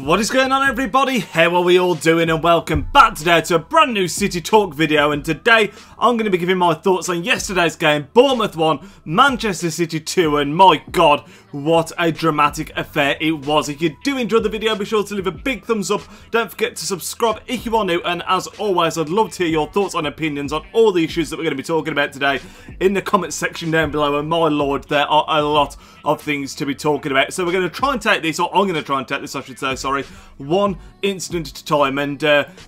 What is going on, everybody? How are we all doing? And welcome back today to a brand new City Talk video. And today I'm going to be giving my thoughts on yesterday's game. Bournemouth 1, Manchester City 2, and my god, what a dramatic affair it was. If you do enjoy the video, be sure to leave a big thumbs up. Don't forget to subscribe if you are new, and as always, I'd love to hear your thoughts and opinions on all the issues that we're going to be talking about today in the comment section down below. And my lord, there are a lot of things to be talking about. So we're going to try and take this, or I'm going to try and take this, I should say, sorry, one incident at a time and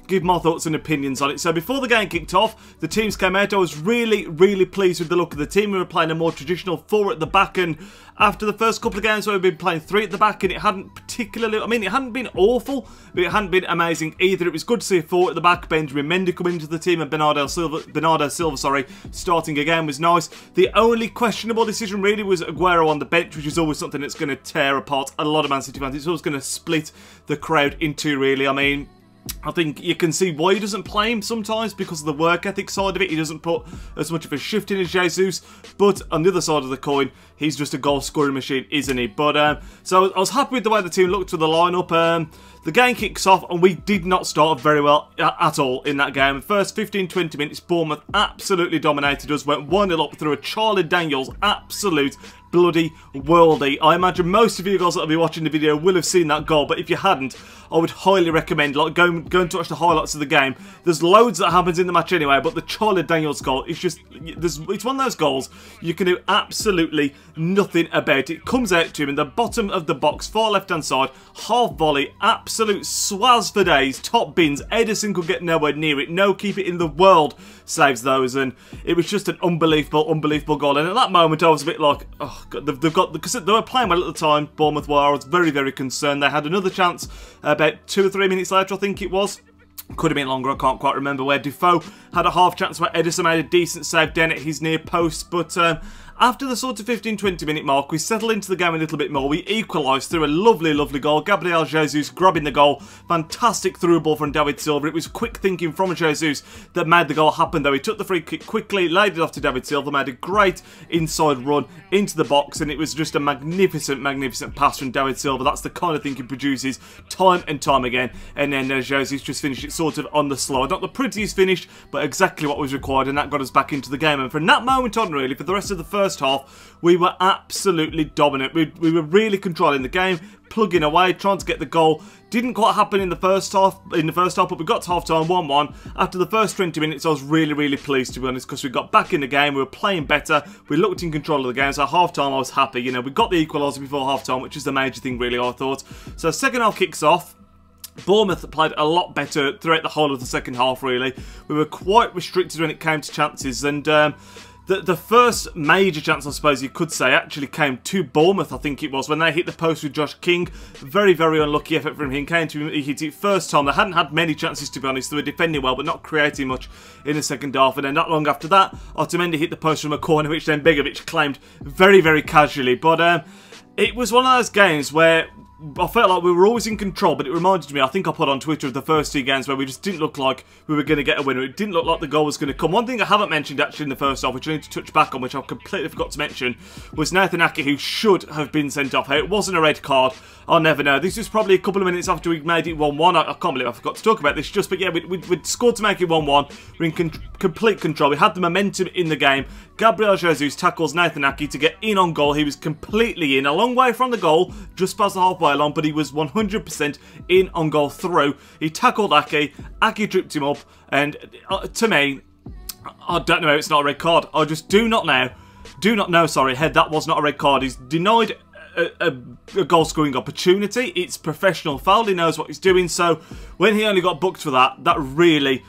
give my thoughts and opinions on it. So before the game kicked off, the teams came out. I was really pleased with the look of the team. We were playing a more traditional 4 at the back, and after the first couple of games where we've been playing 3 at the back, and it hadn't particularly, I mean, it hadn't been awful, but it hadn't been amazing either. It was good to see a 4 at the back. Benjamin Mendy coming into the team and Bernardo Silva, starting again was nice. The only questionable decision really was Aguero on the bench, which is always something that's going to tear apart a lot of Man City fans. It's always going to split the crowd in two, really. I mean, I think you can see why he doesn't play him sometimes because of the work ethic side of it. He doesn't put as much of a shift in as Jesus, but on the other side of the coin, he's just a goal scoring machine, isn't he? But so I was happy with the way the team looked with the lineup. The game kicks off and we did not start very well at all in that game. The first 15-20 minutes, Bournemouth absolutely dominated us, went 1-0 up through a Charlie Daniels absolute bloody worldie. I imagine most of you guys that will be watching the video will have seen that goal, but if you hadn't, I would highly recommend go and watch the highlights of the game. There's loads that happens in the match anyway, but the Charlie Daniels goal is just, it's one of those goals you can do absolutely nothing about. It comes out to him in the bottom of the box, far left hand side, half volley, absolute swaz for days, top bins. Edison could get nowhere near it. No keeper in the world saves those, and it was just an unbelievable goal. And at that moment I was a bit like, oh god, they've got, because they were playing well at the time, Bournemouth were. I was very concerned. They had another chance about 2 or 3 minutes later, I think it was. Could have been longer, I can't quite remember, where Defoe had a half chance where Edison made a decent save down at his near post. But after the sort of 15-20 minute mark, we settled into the game a little bit more. We equalised through a lovely goal. Gabriel Jesus grabbing the goal. Fantastic through ball from David Silva. It was quick thinking from Jesus that made the goal happen, though. He took the free kick quickly, laid it off to David Silva, made a great inside run into the box, and it was just a magnificent pass from David Silva. That's the kind of thing he produces time and time again. And then Jesus just finished it sort of on the slide. Not the prettiest finish, but exactly what was required, and that got us back into the game. And from that moment on, really, for the rest of the first half, we were absolutely dominant. We were really controlling the game, plugging away, trying to get the goal. Didn't quite happen in the first half, but we got to half time 1-1. After the first 20 minutes, I was really pleased, to be honest, because we got back in the game. We were playing better. We looked in control of the game. So half time, I was happy. You know, we got the equaliser before half time, which is the major thing, really, I thought. So second half kicks off. Bournemouth played a lot better throughout the whole of the second half, really. We were quite restricted when it came to chances, and the first major chance, I suppose you could say, actually came to Bournemouth, I think it was, when they hit the post with Josh King. Very unlucky effort from him. Came to him, he hit it first time. They hadn't had many chances, to be honest. They were defending well, but not creating much in the second half. And then not long after that, Otamendi hit the post from a corner, which then Begovic claimed very casually. But it was one of those games where I felt like we were always in control, but it reminded me, I think I put on Twitter, of the first 2 games where we just didn't look like we were going to get a winner. It didn't look like the goal was going to come. One thing I haven't mentioned actually in the first half, which I need to touch back on, which I completely forgot to mention, was Nathan Ake, who should have been sent off. It wasn't a red card. I'll never know. This was probably a couple of minutes after we made it 1-1. I can't believe I forgot to talk about this but yeah, we'd scored to make it 1-1. We're in complete control. We had the momentum in the game. Gabriel Jesus tackles Nathan Ake to get in on goal. He was completely in, a long way from the goal, just past the halfway line, but he was 100% in on goal through. He tackled Ake. Ake tripped him up, and to me, I don't know how it's not a red card. I just do not know, sorry, Head, that was not a red card. He's denied a goal scoring opportunity. It's professional foul. He knows what he's doing. So when he only got booked for that, that really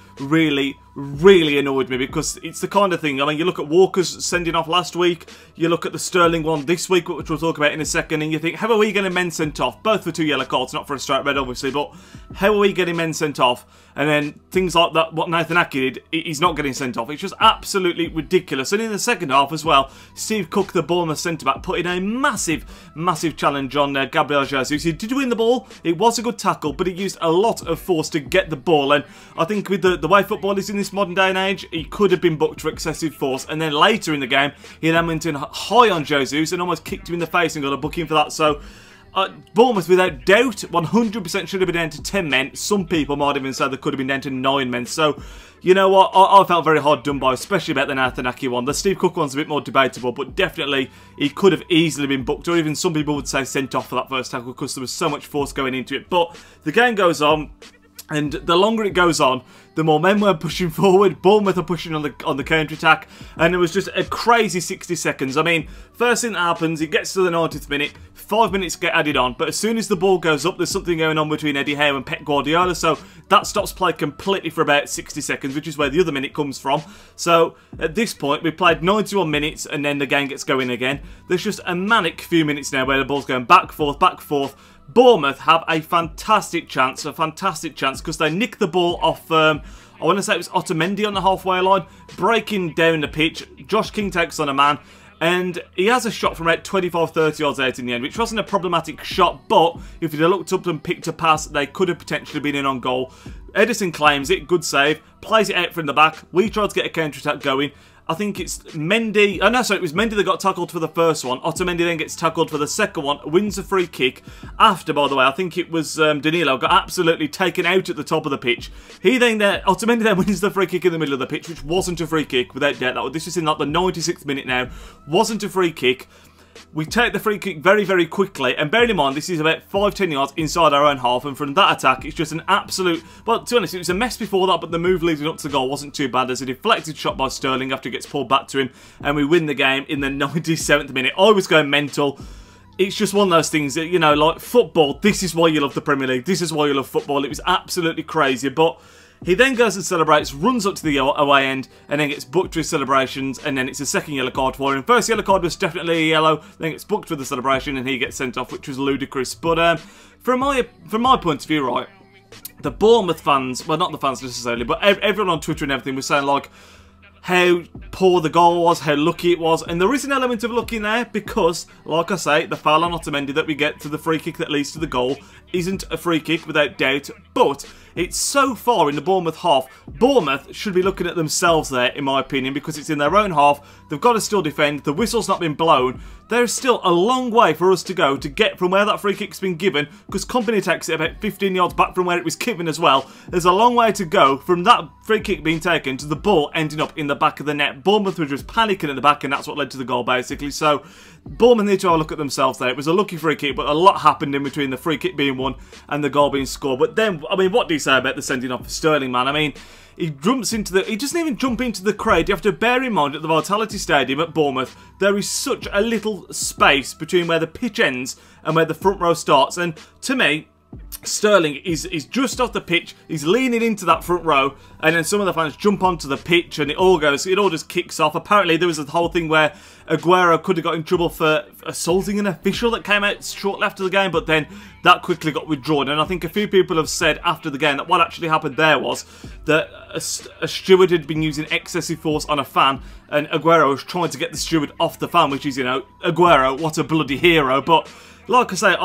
annoyed me, because it's the kind of thing, I mean, you look at Walker's sending off last week, you look at the Sterling one this week, which we'll talk about in a second, and you think, how are we getting men sent off? Both for 2 yellow cards, not for a straight red, obviously, but how are we getting men sent off? And then things like that, what Nathan Ake did, he's not getting sent off. It's just absolutely ridiculous. And in the second half as well, Steve Cook, the Bournemouth centre-back, put in a massive challenge on Gabriel Jesus. He did win the ball. It was a good tackle, but he used a lot of force to get the ball. And I think with the way football is in this modern day and age, he could have been booked for excessive force. And then later in the game, he then went in high on Jesus and almost kicked him in the face and got a booking for that. So Bournemouth, without doubt, 100% should have been down to 10 men. Some people might even say they could have been down to 9 men. So, you know what? I felt very hard done by, especially about the Nathan Ake one. The Steve Cook one's a bit more debatable, but definitely he could have easily been booked, or even some people would say sent off for that first tackle because there was so much force going into it. But the game goes on. And the longer it goes on, the more men were pushing forward. Bournemouth are pushing on the counter-attack. And it was just a crazy 60 seconds. I mean, first thing that happens, it gets to the 90th minute. 5 minutes get added on. But as soon as the ball goes up, there's something going on between Eddie Howe and Pep Guardiola. So that stops play completely for about 60 seconds, which is where the other minute comes from. So at this point, we played 91 minutes and then the game gets going again. There's just a manic few minutes now where the ball's going back, forth, back, forth. Bournemouth have a fantastic chance because they nick the ball off, I want to say it was Otamendi on the halfway line, breaking down the pitch. Josh King takes on a man, and he has a shot from about 25-30 yards out in the end, which wasn't a problematic shot, but if he'd have looked up and picked a pass, they could have potentially been in on goal. Edison claims it, good save, plays it out from the back. We tried to get a counter-attack going. I think it's Mendy. Oh no, sorry, it was Mendy that got tackled for the first one. Otamendi then gets tackled for the second one, wins a free kick. After, by the way, I think it was Danilo got absolutely taken out at the top of the pitch. Otamendi then wins the free kick in the middle of the pitch, which wasn't a free kick without doubt. This was in like the 96th minute now. Wasn't a free kick. We take the free kick very, very quickly, and bearing in mind, this is about 5-10 yards inside our own half, and from that attack, it's just an absolute... Well, to be honest, it was a mess before that, but the move leading up to the goal wasn't too bad. There's a deflected shot by Sterling after it gets pulled back to him, and we win the game in the 97th minute. I was going mental. It's just one of those things that, you know, like football, this is why you love the Premier League. This is why you love football. It was absolutely crazy, but... He then goes and celebrates, runs up to the away end, and then gets booked for his celebrations, and then it's a second yellow card for him. First yellow card was definitely a yellow, then gets booked for the celebration, and he gets sent off, which was ludicrous. But from my point of view, right, the Bournemouth fans, well, not the fans necessarily, but everyone on Twitter and everything was saying, like, how poor the goal was, how lucky it was, and there is an element of luck in there because, like I say, the foul on Otamendi that we get to the free kick that leads to the goal isn't a free kick without doubt, but it's so far in the Bournemouth half. Bournemouth should be looking at themselves there, in my opinion, because it's in their own half. They've got to still defend. The whistle's not been blown. There's still a long way for us to go to get from where that free kick's been given, because Company takes it about 15 yards back from where it was given as well. There's a long way to go from that free kick being taken to the ball ending up in the back of the net. Bournemouth were just panicking at the back, and that's what led to the goal, basically. So Bournemouth need to have a look at themselves there. It was a lucky free kick, but a lot happened in between the free kick being won and the goal being scored. But then, I mean, what do you say about the sending off of Sterling, man? I mean, he doesn't even jump into the crowd. You have to bear in mind at the Vitality Stadium at Bournemouth, there is such a little space between where the pitch ends and where the front row starts. And to me, Sterling is just off the pitch, he's leaning into that front row, and then some of the fans jump onto the pitch and it all just kicks off. Apparently there was a whole thing where Aguero could have got in trouble for assaulting an official that came out shortly after the game, but then that quickly got withdrawn. And I think a few people have said after the game that what actually happened there was that a steward had been using excessive force on a fan, and Aguero was trying to get the steward off the fan, which is, you know, Aguero, what a bloody hero. But like I say,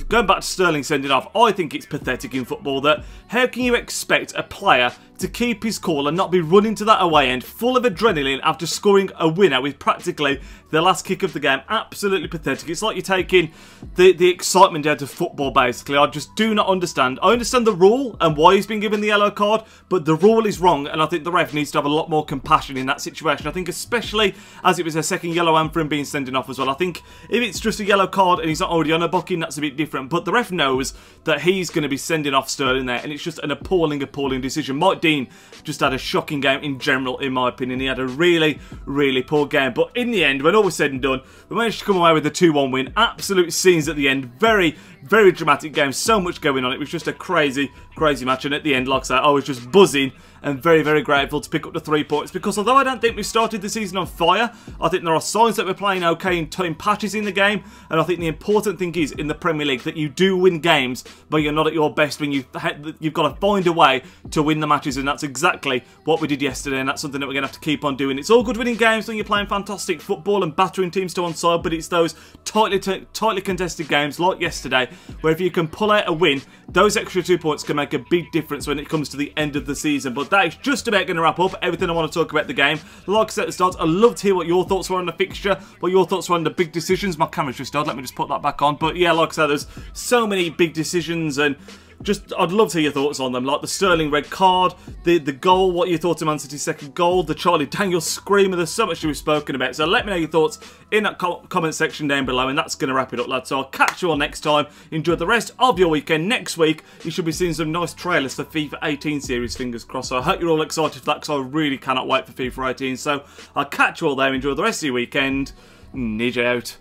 going back to Sterling sending off, I think it's pathetic in football that how can you expect a player to keep his cool and not be running to that away end full of adrenaline after scoring a winner with practically the last kick of the game? Absolutely pathetic. It's like you're taking the excitement out of football, basically. I just do not understand. I understand the rule and why he's been given the yellow card, but the rule is wrong, and I think the ref needs to have a lot more compassion in that situation. I think especially as it was a second yellow and for him being sending off as well. I think if it's just a yellow card and he's not already on a booking, that's a bit different, but the ref knows that he's going to be sending off Sterling there, and it's just an appalling decision. Mike Dean just had a shocking game in general, in my opinion. He had a really, really poor game, but in the end, when all was said and done, we managed to come away with a 2-1 win. Absolute scenes at the end. Very, very dramatic game. So much going on. It was just a crazy, crazy match, and at the end, like I said, I was just buzzing and very, very grateful to pick up the 3 points, because although I don't think we started the season on fire, I think there are signs that we're playing okay in patches in the game, and I think the important thing is in the Premier League that you do win games, but you're not at your best when you've got to find a way to win the matches losing. That's exactly what we did yesterday, and that's something that we're going to have to keep on doing. It's all good winning games when you're playing fantastic football and battering teams to one side, but it's those tightly contested games like yesterday where if you can pull out a win, those extra 2 points can make a big difference when it comes to the end of the season. But that is just about going to wrap up everything I want to talk about the game. Like I said at the start, I'd love to hear what your thoughts were on the fixture, what your thoughts were on the big decisions. My camera's just died, let me just put that back on. But yeah, like I said, there's so many big decisions, and just, I'd love to hear your thoughts on them, like the Sterling red card, the goal, what you thought of Man City's second goal, the Charlie Daniels screamer. There's so much to be spoken about, so let me know your thoughts in that comment section down below, and that's going to wrap it up, lads. So I'll catch you all next time. Enjoy the rest of your weekend. Next week, you should be seeing some nice trailers for FIFA 18 series, fingers crossed. So I hope you're all excited for that, because I really cannot wait for FIFA 18. So I'll catch you all there. Enjoy the rest of your weekend. Nidge out.